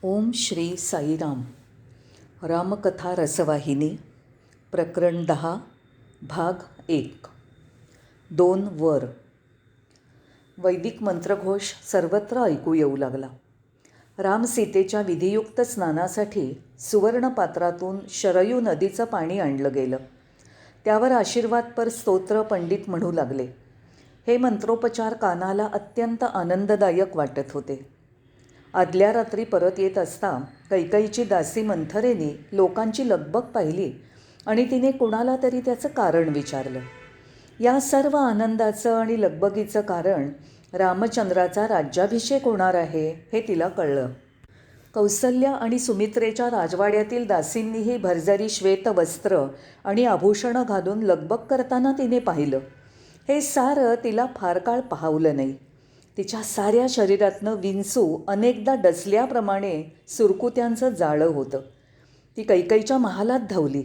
ओम श्री साईराम. रामकथा रसवाहिनी प्रकरण 10 भाग 1. 2 वर. वैदिक मंत्रघोष सर्वत्र ऐकू येऊ लागला. राम सीतेच्या विधियुक्त स्नानासाठी सुवर्णपात्रातून शरयू नदीचं पाणी आणलं गेलं. त्यावर आशीर्वादपर स्तोत्र पंडित म्हणू लागले. हे मंत्रोपचार कानाला अत्यंत आनंददायक वाटत होते. आदल्या रात्री परत येत असता कैकईची दासी मंथरेने लोकांची लगबग पाहिली आणि तिने कुणाला तरी त्याचं कारण विचारलं. या सर्व आनंदाचं आणि लगबगीचं कारण रामचंद्राचा राज्याभिषेक होणार आहे हे तिला कळलं. कौसल्या आणि सुमित्रेच्या राजवाड्यातील दासींनीही भरजरी श्वेतवस्त्र आणि आभूषणं घालून लगबग करताना तिने पाहिलं. हे सारं तिला फार काळ पाहवलं नाही. तिच्या साऱ्या शरीरातनं विंचू अनेकदा डसल्याप्रमाणे सुरकुत्यांचं जाळं होतं. ती कैकईच्या महालात धावली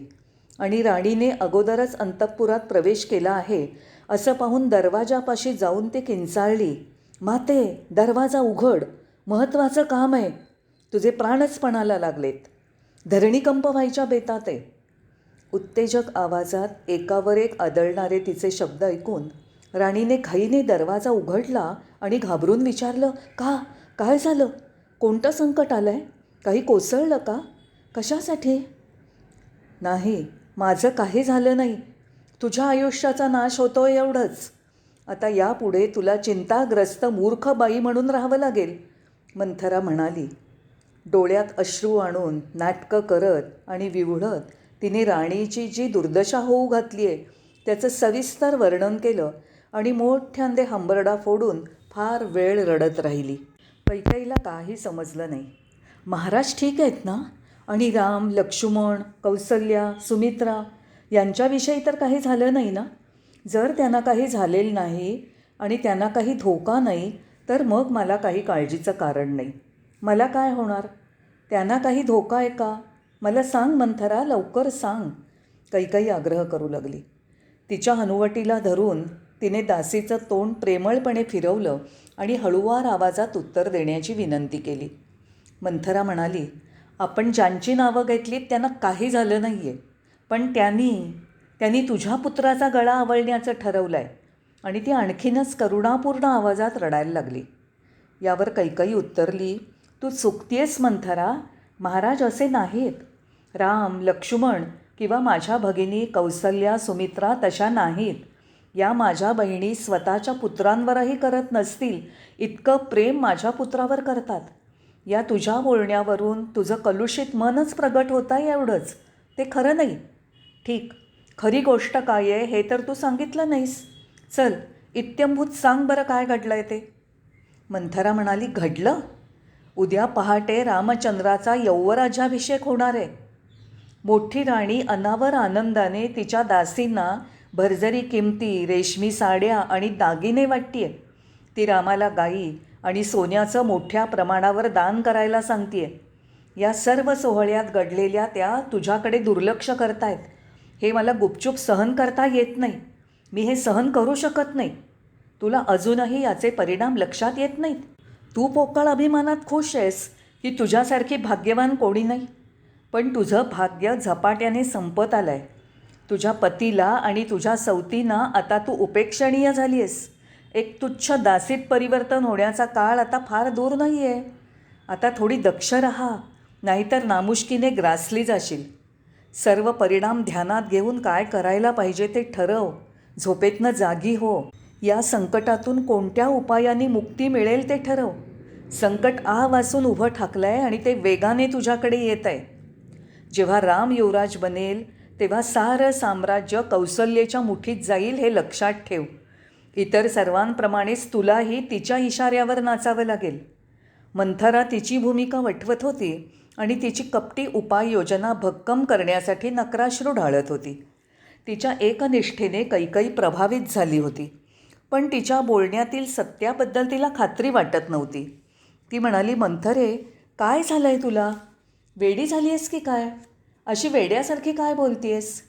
आणि राणीने अगोदरच अंतःपुरात प्रवेश केला आहे असं पाहून दरवाजापाशी जाऊन ती किंचाळली. माते, दरवाजा उघड, महत्त्वाचं काम आहे. तुझे प्राणच पणाला लागलेत. धरणीकंप व्हायच्या बेतात आहे. उत्तेजक आवाजात एकावर एक आदळणारे तिचे शब्द ऐकून राणीने घाईने दरवाजा उघडला आणि घाबरून विचारलं, का? काय झालं? कोणतं संकट आलं आहे? काही कोसळलं का? कशासाठी? नाही, माझं काही झालं नाही. तुझ्या आयुष्याचा नाश होतो एवढंच. आता यापुढे तुला चिंताग्रस्त मूर्ख बाई म्हणून राहावं लागेल, मंथरा म्हणाली. डोळ्यात अश्रू आणून नाटकं करत आणि विव्हळत तिने राणीची जी दुर्दशा होऊ घातली आहे त्याचं सविस्तर वर्णन केलं आणि मोठ्यांदे हंबरडा फोडून फार वेळ रडत राहिली. कैकईला काही समजलं नाही. महाराज ठीक आहेत ना? आणि राम, लक्ष्मण, कौसल्या, सुमित्रा यांच्याविषयी तर काही झालं नाही ना? जर त्यांना काही झालेलं नाही आणि त्यांना काही धोका नाही तर मग मला काही काळजीचं कारण नाही. मला काय होणार? त्यांना काही धोका आहे का? मला सांग मंथरा, लवकर सांग, कैकई आग्रह करू लागली. तिच्या हनुवटीला धरून तिने दासीचं तोंड प्रेमळपणे फिरवलं आणि हळुवार आवाजात उत्तर देण्याची विनंती केली. मंथरा म्हणाली, आपण ज्यांची नावं घेतलीत त्यांना काही झालं नाही आहे, पण त्यांनी तुझ्या पुत्राचा गळा आवळण्याचं ठरवलं आहे. आणि ती आणखीनच करुणापूर्ण आवाजात रडायला लागली. यावर कैकई उत्तरली, तू चुकतेस मंथरा. महाराज असे नाहीत. राम, लक्ष्मण किंवा माझ्या भगिनी कौसल्या, सुमित्रा तशा नाहीत. या माझ्या बहिणी स्वतःच्या पुत्रांवरही करत नसतील इतकं प्रेम माझ्या पुत्रावर करतात. या तुझ्या बोलण्यावरून तुझं कलुषित मनच प्रगट होत आहे एवढंच. ते खरं नाही. ठीक, खरी गोष्ट काय आहे हे तर तू सांगितलं नाहीस. चल, इत्यंभूत सांग बरं काय घडलं आहे ते. मंथरा म्हणाली, घडलं? उद्या पहाटे रामचंद्राचा यौवराज्याभिषेक होणार आहे. मोठी राणी अनावर आनंदाने तिच्या दासींना भरजरी किमती, रेशमी साड्या आणि दागिने वाटतीये. ती रामाला गाई आणि सोन्याचं मोठ्या प्रमाणावर दान करायला सांगते. या सर्व सोहळ्यात घडलेल्या त्या तुझ्याकडे दुर्लक्ष करतायत. हे मला गुपचूप सहन करता येत नाही. मी हे सहन करू शकत नाही. तुला अजूनही याचे परिणाम लक्षात येत नाहीत. तू पोकळ अभिमानात खुश आहेस की तुझ्यासारखी भाग्यवान कोणी नाही. पण तुझं भाग्य झपाट्याने संपत आलं आहे. तुझ्या पतीला आणि तुझ्या सवतींना आता तू उपेक्षणीय झाली आहेस. एक तुच्छ दासीत परिवर्तन होण्याचा काळ आता फार दूर नाही आहे. आता थोडी दक्ष राहा, नाहीतर नामुष्कीने ग्रासली जाशील. सर्व परिणाम ध्यानात घेऊन काय करायला पाहिजे ते ठरव. झोपेतनं जागी हो. या संकटातून कोणत्या उपायाने मुक्ती मिळेल ते ठरव. संकट वाचून उभं ठाकलं आहे आणि ते वेगाने तुझ्याकडे येत आहे. जेव्हा राम युवराज बनेल तेव्हा सारं साम्राज्य कौसल्याच्या मुठीत जाईल हे लक्षात ठेव. इतर सर्वांप्रमाणेच तुलाही तिच्या इशाऱ्यावर नाचावं लागेल. मंथरा तिची भूमिका वठवत होती आणि तिची कपटी उपाययोजना भक्कम करण्यासाठी नक्राश्रू ढाळत होती. तिच्या एकनिष्ठेने कैकई प्रभावित झाली होती, पण तिच्या बोलण्यातील सत्याबद्दल तिला खात्री वाटत नव्हती. ती म्हणाली, मंथरे, काय झालं आहे तुला? वेडी झाली आहेस की काय? अशी वेड्यासारखी काय बोलतीयेस?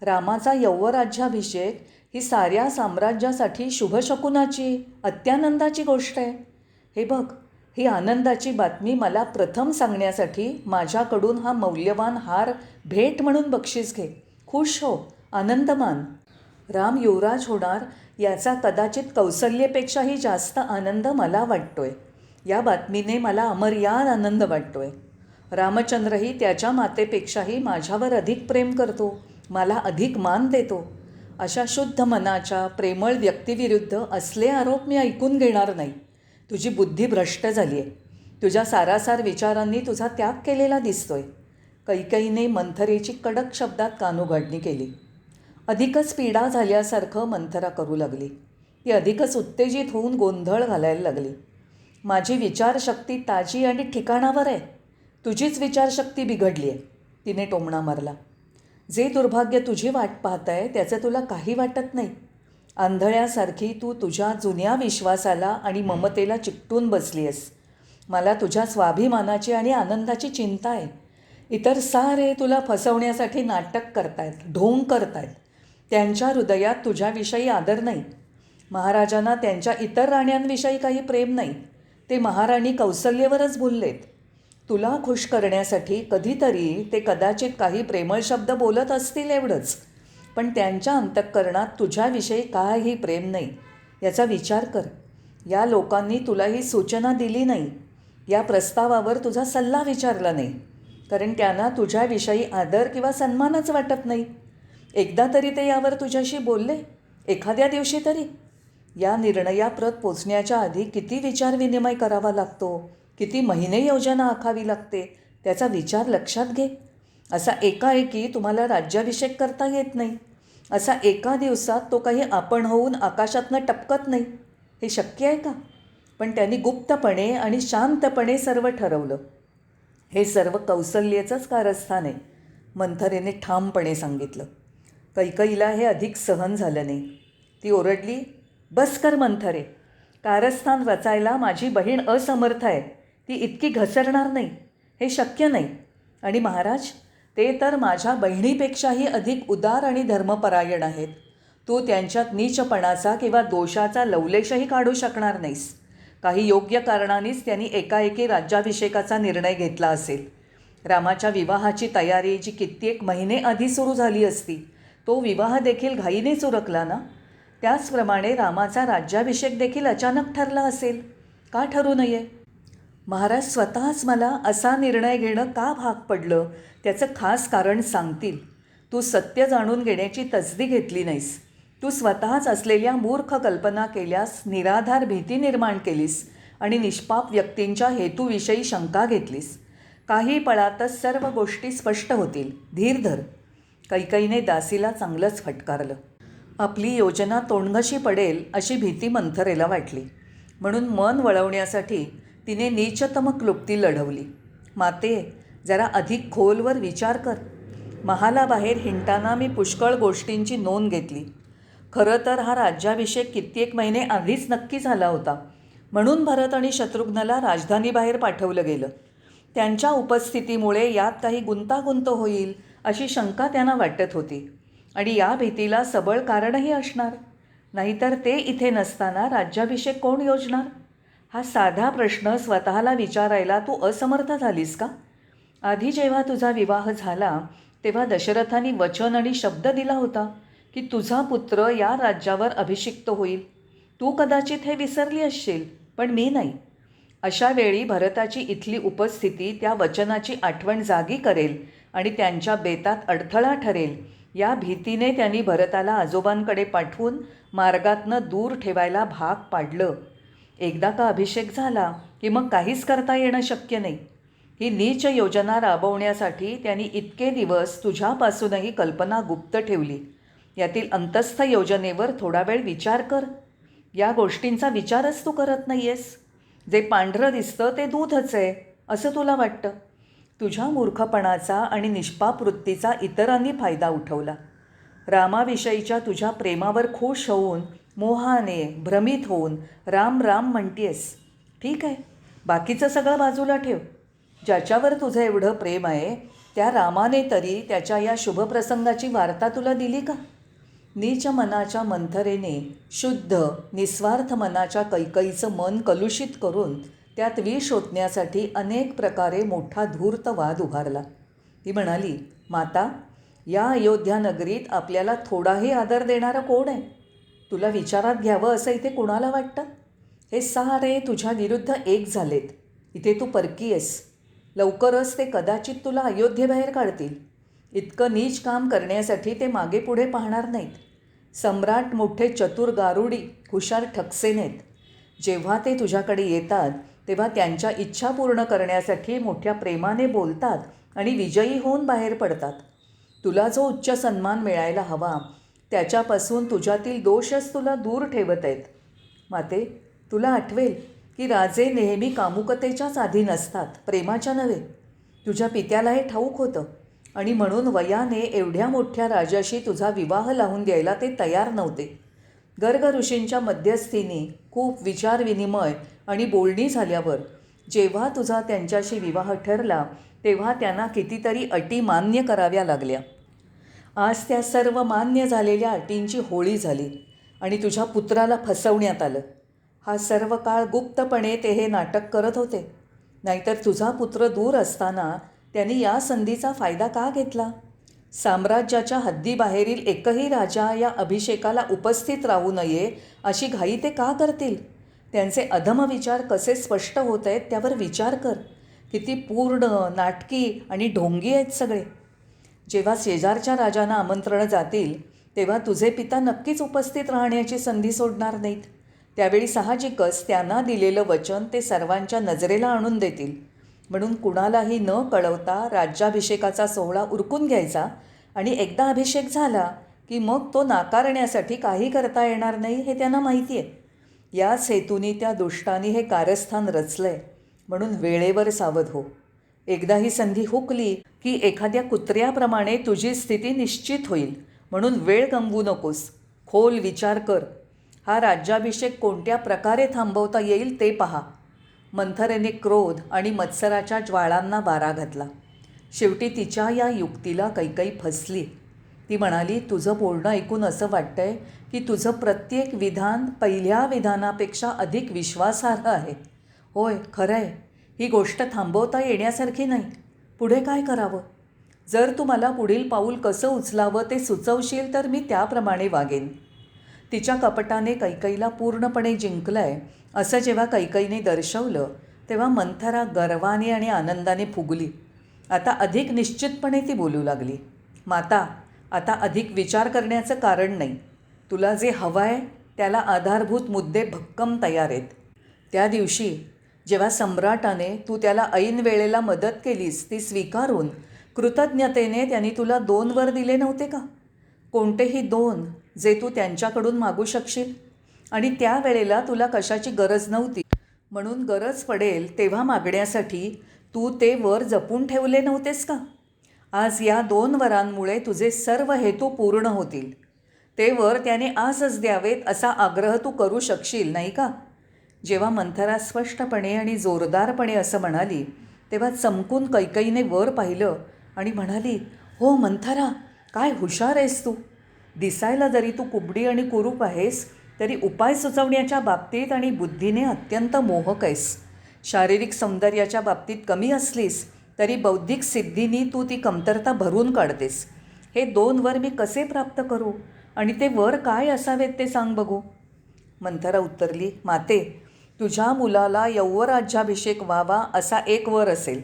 रामाचा यौवराज्याभिषेक ही साऱ्या साम्राज्यासाठी शुभशकुनाची, अत्यानंदाची गोष्ट आहे. हे बघ, ही आनंदाची बातमी मला प्रथम सांगण्यासाठी माझ्याकडून हा मौल्यवान हार भेट म्हणून बक्षीस घे. खुश हो, आनंद मान. राम युवराज होणार याचा कदाचित कौसल्येपेक्षाही जास्त आनंद मला वाटतोय. या बातमीने मला अमर्याद आनंद वाटतोय. रामचंद्रही त्याच्या मातेपेक्षाही माझ्यावर अधिक प्रेम करतो, मला अधिक मान देतो. अशा शुद्ध मनाच्या प्रेमळ व्यक्तीविरुद्ध असले आरोप मी ऐकून घेणार नाही. तुझी बुद्धी भ्रष्ट झाली आहे. तुझ्या सारासार विचारांनी तुझा त्याग केलेला दिसतोय. कैकेयीने मंथरेची कडक शब्दात कानउघाडणी केली. अधिकच पीडा झाल्यासारखं मंथरा करू लागली. ती अधिकच उत्तेजित होऊन गोंधळ घालायला लागली. माझी विचारशक्ती ताजी आणि ठिकाणावर आहे. तुझीच विचारशक्ती बिघडली आहे, तिने टोमणा मारला. जे दुर्भाग्य तुझी वाट पाहत आहे त्याचं तुला काही वाटत नाही. आंधळ्यासारखी तू तुझ्या जुन्या विश्वासाला आणि ममतेला चिकटून बसली आहेस. मला तुझ्या स्वाभिमानाची आणि आनंदाची चिंता आहे. इतर सारे तुला फसवण्यासाठी नाटक करतायत, ढोंग करतायत. त्यांच्या हृदयात तुझ्याविषयी आदर नाही. महाराजांना त्यांच्या इतर राण्यांविषयी काही प्रेम नाही. ते महाराणी कौसल्येवरच भुललेत. तुला खुश करण्यासाठी कधीतरी ते कदाचित काही प्रेमळ शब्द बोलत असतील एवढंच, पण त्यांच्या अंतःकरणात तुझ्याविषयी काहीही प्रेम नाही. याचा विचार कर. या लोकांनी तुला ही सूचना दिली नाही, या प्रस्तावावर तुझा सल्ला विचारला नाही, कारण त्यांना तुझ्याविषयी आदर किंवा सन्मानच वाटत नाही. एकदा तरी ते यावर तुझ्याशी बोलले, एखाद्या दिवशी तरी. या निर्णयाप्रत पोचण्याच्या आधी किती विचारविनिमय करावा लागतो, किती महिने योजना आखावी लागते, त्याचा विचार लक्षात घे. असा एकाएकी तुम्हाला राज्याभिषेक करता येत नाही. असा एका दिवसात तो काही आपण होऊन आकाशातनं टपकत नाही. हे शक्य आहे का? पण त्यांनी गुप्तपणे आणि शांतपणे सर्व ठरवलं. हे सर्व कौसल्येचंच कारस्थान आहे, मंथरेने ठामपणे सांगितलं. कैकेयीला हे अधिक सहन झालं नाही. ती ओरडली, बस कर मंथरे. कारस्थान रचायला माझी बहीण असमर्थ आहे. ती इतकी घसरणार नाही, हे शक्य नाही. आणि महाराज, ते तर माझ्या बहिणीपेक्षाही अधिक उदार आणि धर्मपरायण आहेत. तू त्यांच्यात नीचपणाचा किंवा दोषाचा लवलेशही काढू शकणार नाहीस. काही योग्य कारणानेच त्यांनी एकाएकी राज्याभिषेकाचा निर्णय घेतला असेल. रामाच्या विवाहाची तयारी जी कित्येक महिने आधी सुरू झाली असती, तो विवाह देखील घाईनेच उरकला ना. त्याचप्रमाणे रामाचा राज्याभिषेक देखील अचानक ठरला असेल. का ठरू नये? महाराज स्वतःच मला असा निर्णय घेणं का भाग पडलं त्याचं खास कारण सांगतील. तू सत्य जाणून घेण्याची तसदी घेतली नाहीस. तू स्वतःच असलेल्या मूर्ख कल्पना केल्यास, निराधार भीती निर्माण केलीस आणि निष्पाप व्यक्तींच्या हेतूविषयी शंका घेतलीस. काही पळातच सर्व गोष्टी स्पष्ट होतील. धीर धर. कैकेयीने दासीला चांगलंच फटकारलं. आपली योजना तोंडघशी पडेल अशी भीती मंथरेला वाटली. म्हणून मन वळवण्यासाठी तिने नीचतम क्लुप्ती लढवली. माते, जरा अधिक खोलवर विचार कर. महालाबाहेर हिंडताना मी पुष्कळ गोष्टींची नोंद घेतली. खरं तर हा राज्याभिषेक कित्येक महिने आधीच नक्की झाला होता. म्हणून भरत आणि शत्रुघ्नला राजधानीबाहेर पाठवलं गेलं. त्यांच्या उपस्थितीमुळे यात काही गुंतागुंत होईल अशी शंका त्यांना वाटत होती. आणि या भीतीला सबळ कारणही असणार. नाहीतर ते इथे नसताना राज्याभिषेक कोण योजणार? हा साधा प्रश्न स्वतःला विचारायला तू असमर्थ झालीस का? आधी जेव्हा तुझा विवाह झाला तेव्हा दशरथांनी वचन आणि शब्द दिला होता की तुझा पुत्र या राज्यावर अभिषिक्त होईल. तू कदाचित हे विसरली असशील, पण मी नाही. अशा वेळी भरताची इथली उपस्थिती त्या वचनाची आठवण जागी करेल आणि त्यांच्या बेतात अडथळा ठरेल. या भीतीने त्यांनी भरताला आजोबांकडे पाठवून मार्गातनं दूर ठेवायला भाग पाडलं. एकदा का अभिषेक झाला की मग काहीच करता येणं शक्य नाही. ही नीच योजना राबवण्यासाठी त्यांनी इतके दिवस तुझ्यापासूनही कल्पना गुप्त ठेवली. यातील अंतस्थ योजनेवर थोडा वेळ विचार कर. या गोष्टींचा विचारच तू करत नाही आहेस. जे पांढरं दिसतं ते दूधच आहे असं तुला वाटतं. तुझ्या मूर्खपणाचा आणि निष्पाप वृत्तीचा इतरांनी फायदा उठवला. रामाविषयीच्या तुझ्या प्रेमावर खुश होऊन, मोहाने भ्रमित होऊन राम राम म्हणतीयस. ठीक आहे, बाकीचं सगळं बाजूला ठेव. ज्याच्यावर तुझं एवढं प्रेम आहे त्या रामाने तरी त्याच्या या शुभप्रसंगाची वार्ता तुला दिली का? नीच मनाच्या मंथरेने शुद्ध निस्वार्थ मनाच्या कैकेयीचं मन कलुषित करून त्यात विष ओतण्यासाठी अनेक प्रकारे मोठा धूर्त वाद उभारला. ती म्हणाली, माता, या अयोध्या नगरीत आपल्याला थोडाही आदर देणारं कोण आहे? तुला विचारात घ्यावं असं इथे कुणाला वाटतं? हे सारे तुझ्या विरुद्ध एक झालेत. इथे तू परकी आहेस. लवकरच ते कदाचित तुला अयोध्येबाहेर काढतील. इतकं नीच काम करण्यासाठी ते मागे पुढे पाहणार नाहीत. सम्राट मोठे चतुर गारुडी, हुशार ठकसेन आहेत. जेव्हा ते तुझ्याकडे येतात तेव्हा त्यांच्या इच्छा पूर्ण करण्यासाठी मोठ्या प्रेमाने बोलतात आणि विजयी होऊन बाहेर पडतात. तुला जो उच्च सन्मान मिळायला हवा त्याच्यापासून तुझ्यातील दोषच तुला दूर ठेवत आहेत. माते, तुला आठवेल की राजे नेहमी कामुकतेच्याच अधीन असतात, प्रेमाच्या नव्हे. तुझ्या पित्याला हे ठाऊक होतं आणि म्हणून वयाने एवढ्या मोठ्या राजाशी तुझा विवाह लावून द्यायला ते तयार नव्हते. गर्ग ऋषींच्या मध्यस्थीने खूप विचारविनिमय आणि बोलणी झाल्यावर जेव्हा तुझा त्यांच्याशी विवाह ठरला तेव्हा त्यांना कितीतरी अटी मान्य कराव्या लागल्या. आज त्या सर्व मान्य झालेल्या अटींची होळी झाली आणि तुझ्या पुत्राला फसवण्यात आलं. हा सर्व काळ गुप्तपणे ते हे नाटक करत होते. नाहीतर तुझा पुत्र दूर असताना त्यांनी या संधीचा फायदा का घेतला? साम्राज्याच्या हद्दीबाहेरील एकही राजा या अभिषेकाला उपस्थित राहू नये अशी घाई ते का करतील? त्यांचे अधमविचार कसे स्पष्ट होत आहेत त्यावर विचार कर. किती पूर्ण, नाटकी आणि ढोंगी आहेत सगळे. जेव्हा शेजारच्या राजांना आमंत्रणं जातील तेव्हा तुझे पिता नक्कीच उपस्थित राहण्याची संधी सोडणार नाहीत. त्यावेळी साहजिकच त्यांना दिलेलं वचन ते सर्वांच्या नजरेला आणून देतील. म्हणून कुणालाही न कळवता राज्याभिषेकाचा सोहळा उरकून घ्यायचा आणि एकदा अभिषेक झाला की मग तो नाकारण्यासाठी काही करता येणार नाही हे त्यांना माहिती आहे. याच हेतूने त्या दुष्टांनी हे कारस्थान रचलं आहे. म्हणून वेळेवर सावध हो. एकदा ही संधी हुकली की एखाद्या कुत्र्याप्रमाणे तुझी स्थिती निश्चित होईल. म्हणून वेळ गमवू नकोस. खोल विचार कर. हा राज्याभिषेक कोणत्या प्रकारे थांबवता येईल ते पहा. मंथरेने क्रोध आणि मत्सराच्या ज्वाळांना वारा घातला. शेवटी तिच्या या युक्तीला कैकई फसली. ती म्हणाली, तुझं बोलणं ऐकून असं वाटतंय की तुझं प्रत्येक विधान पहिल्या विधानापेक्षा अधिक विश्वासार्ह आहे. होय, खरं आहे. ही गोष्ट थांबवता येण्यासारखी नाही. पुढे काय करावं? जर तू मला पुढील पाऊल कसं उचलावं ते सुचवशील तर मी त्याप्रमाणे वागेन. तिच्या कपटाने कैकईला पूर्णपणे जिंकलं आहे असं जेव्हा कैकईने दर्शवलं तेव्हा मंथरा गर्वाने आणि आनंदाने फुगली. आता अधिक निश्चितपणे ती बोलू लागली. माता, आता अधिक विचार करण्याचं कारण नाही. तुला जे हवं आहे त्याला आधारभूत मुद्दे भक्कम तयार आहेत. त्या दिवशी जेव्हा सम्राटाने तू त्याला ऐन वेळेला मदत केलीस ती स्वीकारून कृतज्ञतेने त्यांनी तुला 2 वर दिले नव्हते का? कोणतेही 2 जे तू त्यांच्याकडून मागू शकशील. आणि त्यावेळेला तुला कशाची गरज नव्हती. म्हणून गरज पडेल तेव्हा मागण्यासाठी तू ते वर जपून ठेवले नव्हतेस का? आज या 2 वरांमुळे तुझे सर्व हेतू पूर्ण होतील. ते वर त्याने आजच द्यावेत असा आग्रह तू करू शकशील नाही का? जेव्हा मंथरा स्पष्टपणे आणि जोरदारपणे असं म्हणाली तेव्हा चमकून कैकईने वर पाहिलं आणि म्हणाली, हो मंथरा, काय हुशार आहेस तू. दिसायला जरी तू कुबडी आणि कुरूप आहेस तरी उपाय सुचवण्याच्या बाबतीत आणि बुद्धीने अत्यंत मोहक आहेस. शारीरिक सौंदर्याच्या बाबतीत कमी असलीस तरी बौद्धिक सिद्धीनी तू ती कमतरता भरून काढतेस. हे 2 वर मी कसे प्राप्त करू आणि ते वर काय असावेत ते सांग बघू. मंथरा उत्तरली, माते, तुझ्या मुलाला यौवराज्याभिषेक व्हावा असा एक वर असेल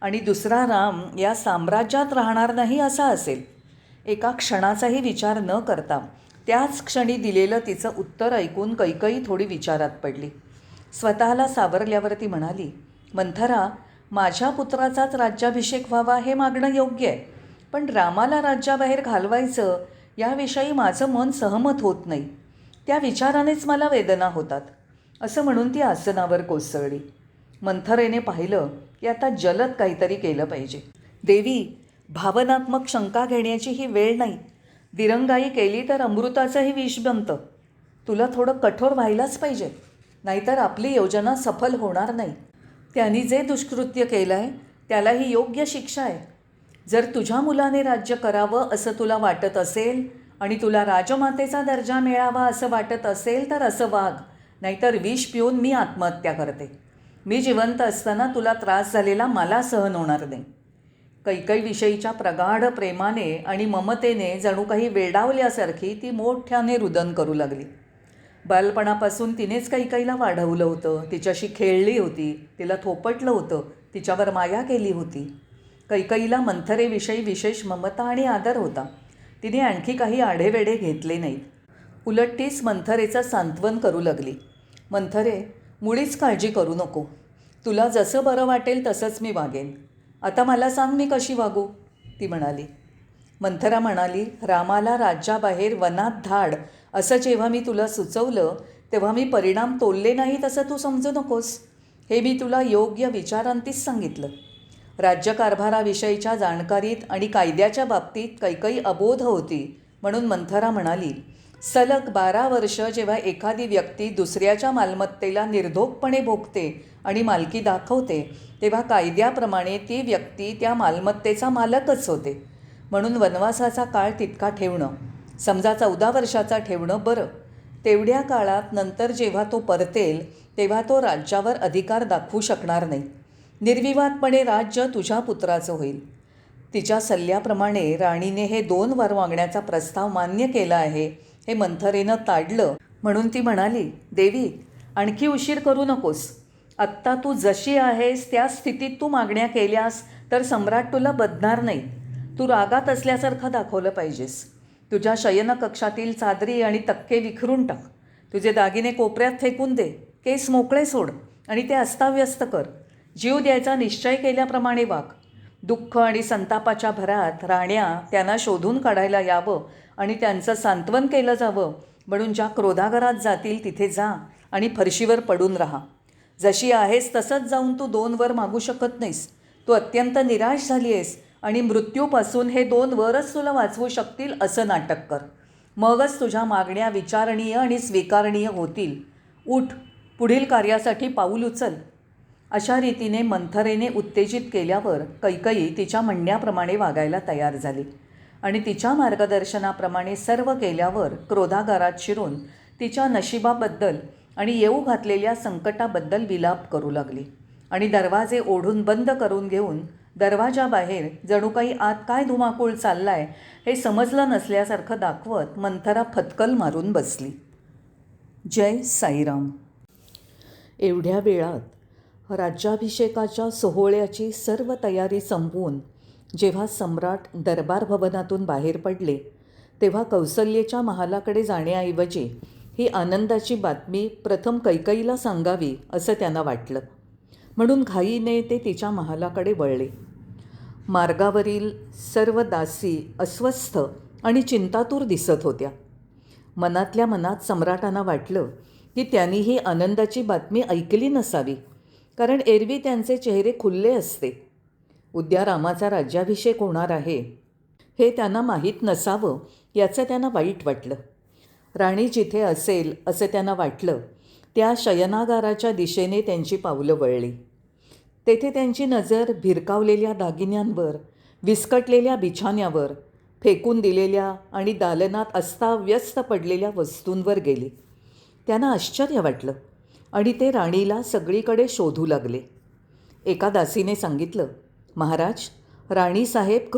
आणि दुसरा राम या साम्राज्यात राहणार नाही असा असेल. एका क्षणाचाही विचार न करता त्याच क्षणी दिलेलं तिचं उत्तर ऐकून कैकई थोडी विचारात पडली. स्वतःला सावरल्यावर ती म्हणाली, मंथरा, माझ्या पुत्राचाच राज्याभिषेक व्हावा हे मागणं योग्य आहे. पण रामाला राज्याबाहेर घालवायचं याविषयी माझं मन सहमत होत नाही. त्या विचारानेच मला वेदना होतात. असं म्हणून ती आसनावर कोसळली. मंथरेने पाहिलं की आता जलद काहीतरी केलं पाहिजे. देवी, भावनात्मक शंका घेण्याची ही वेळ नाही. दिरंगाई केली तर अमृताचंही विष बनतं. तुला थोडं कठोर व्हायलाच पाहिजे, नाहीतर आपली योजना सफल होणार नाही. त्यांनी जे दुष्कृत्य केलं आहे त्याला ही योग्य शिक्षा आहे. जर तुझ्या मुलाने राज्य करावं असं तुला वाटत असेल आणि तुला राजमातेचा दर्जा मिळावा असं वाटत असेल तर असं वाग, नाहीतर विष पिऊन मी आत्महत्या करते. मी जिवंत असताना तुला त्रास झालेला मला सहन होणार नाही. कैकईविषयीच्या प्रगाढ प्रेमाने आणि ममतेने जणू काही वेडावल्यासारखी ती मोठ्याने रुदन करू लागली. बालपणापासून तिनेच कैकईला वाढवलं होतं, तिच्याशी खेळली होती, तिला थोपटलं होतं, तिच्यावर माया केली होती. कैकईला मंथरेविषयी विशेष ममता आणि आदर होता. तिने आणखी काही आढेवेढे घेतले नाहीत. उलट तीच मंथरेचं सांत्वन करू लागली. मंथरे, मुळीच काळजी करू नको. तुला जसं बरं वाटेल तसंच मी वागेन. आता मला सांग मी कशी वागू, ती म्हणाली. मंथरा म्हणाली, रामाला राज्याबाहेर वनात धाड असं जेव्हा मी तुला सुचवलं तेव्हा मी परिणाम तोलले नाहीत असं तू समजू नकोस. हे मी तुला योग्य विचारांतीच सांगितलं. राज्यकारभाराविषयीच्या जाणकारीत आणि कायद्याच्या बाबतीत कैकई अबोध होती म्हणून मंथरा म्हणाली, सलग 12 वर्ष जेव्हा एखादी व्यक्ती दुसऱ्याच्या मालमत्तेला निर्धोकपणे भोगते आणि मालकी दाखवते तेव्हा कायद्याप्रमाणे ती व्यक्ती त्या मालमत्तेचा मालकच होते. म्हणून वनवासाचा काळ तितका ठेवणं, समजा 14 वर्षाचा ठेवणं बरं. तेवढ्या काळात नंतर जेव्हा तो परतेल तेव्हा तो राज्यावर अधिकार दाखवू शकणार नाही. निर्विवादपणे राज्य तुझ्या पुत्राचं होईल. तिच्या सल्ल्याप्रमाणे राणीने हे 2 वर मागण्याचा प्रस्ताव मान्य केला आहे हे मंथरेनं ताडलं म्हणून ती म्हणाली, देवी, आणखी उशीर करू नकोस. आत्ता तू जशी आहेस त्या स्थितीत तू मागण्या केल्यास तर सम्राट तुला बदणार नाही. तू रागात असल्यासारखं दाखवलं पाहिजेस. तुझ्या शयनकक्षातील चादरी आणि तक्के विखरून टाक. तुझे दागिने कोपऱ्यात फेकून दे. केस मोकळे सोड आणि ते अस्ताव्यस्त कर. जीव द्यायचा निश्चय केल्याप्रमाणे वाग. दुःख आणि संतापाच्या भरात राण्या त्यांना शोधून काढायला यावं आणि त्यांचं सांत्वन केलं जावं म्हणून ज्या क्रोधागरात जातील तिथे जा आणि फरशीवर पडून राहा. जशी आहेस तसंच जाऊन तू 2 वर मागू शकत नाहीस. तू अत्यंत निराश झाली आहेस आणि मृत्यूपासून हे 2 वरच तुला वाचवू शकतील असं नाटक कर. मगच तुझ्या मागण्या विचारणीय आणि स्वीकारणीय होतील. उठ, पुढील कार्यासाठी पाऊल उचल. अशा रीतीने मंथरेने उत्तेजित केल्यावर कैकई तिच्या म्हणण्याप्रमाणे वागायला तयार झाली आणि तिच्या मार्गदर्शनाप्रमाणे सर्व केल्यावर क्रोधागारात शिरून तिच्या नशिबाबद्दल आणि येऊ घातलेल्या संकटाबद्दल विलाप करू लागली आणि दरवाजे ओढून बंद करून घेऊन दरवाजाबाहेर जणू काही आत काय धुमाकूळ चाललाय हे समजलं नसल्यासारखं दाखवत मंथरा फतकल मारून बसली. जय साईराम. एवढ्या वेळात राज्याभिषेकाच्या सोहळ्याची सर्व तयारी संपवून जेव्हा सम्राट दरबार भवनातून बाहेर पडले तेव्हा कौसल्येच्या महालाकडे जाण्याऐवजी ही आनंदाची बातमी प्रथम कैकईला सांगावी असं त्यांना वाटलं. म्हणून घाईने ते तिच्या महालाकडे वळले. मार्गावरील सर्व दासी अस्वस्थ आणि चिंतातूर दिसत होत्या. मनातल्या मनात सम्राटांना वाटलं की त्यांनी ही आनंदाची बातमी ऐकली नसावी, कारण एरवी त्यांचे चेहरे खुलले असते. उद्या रामाचा राज्याभिषेक होणार आहे हे त्यांना माहीत नसावं याचं त्यांना वाईट वाटलं. राणी जिथे असेल असं त्यांना वाटलं त्या शयनागाराच्या दिशेने त्यांची पावलं वळली. तेथे त्यांची नजर भिरकावलेल्या दागिन्यांवर, विस्कटलेल्या बिछाण्यावर, फेकून दिलेल्या आणि दालनात अस्ताव्यस्त पडलेल्या वस्तूंवर गेली. त्यांना आश्चर्य वाटलं आणि ते राणीला सगळीकडे शोधू लागले. एका दासीने सांगितलं, महाराज, राणीसाहेब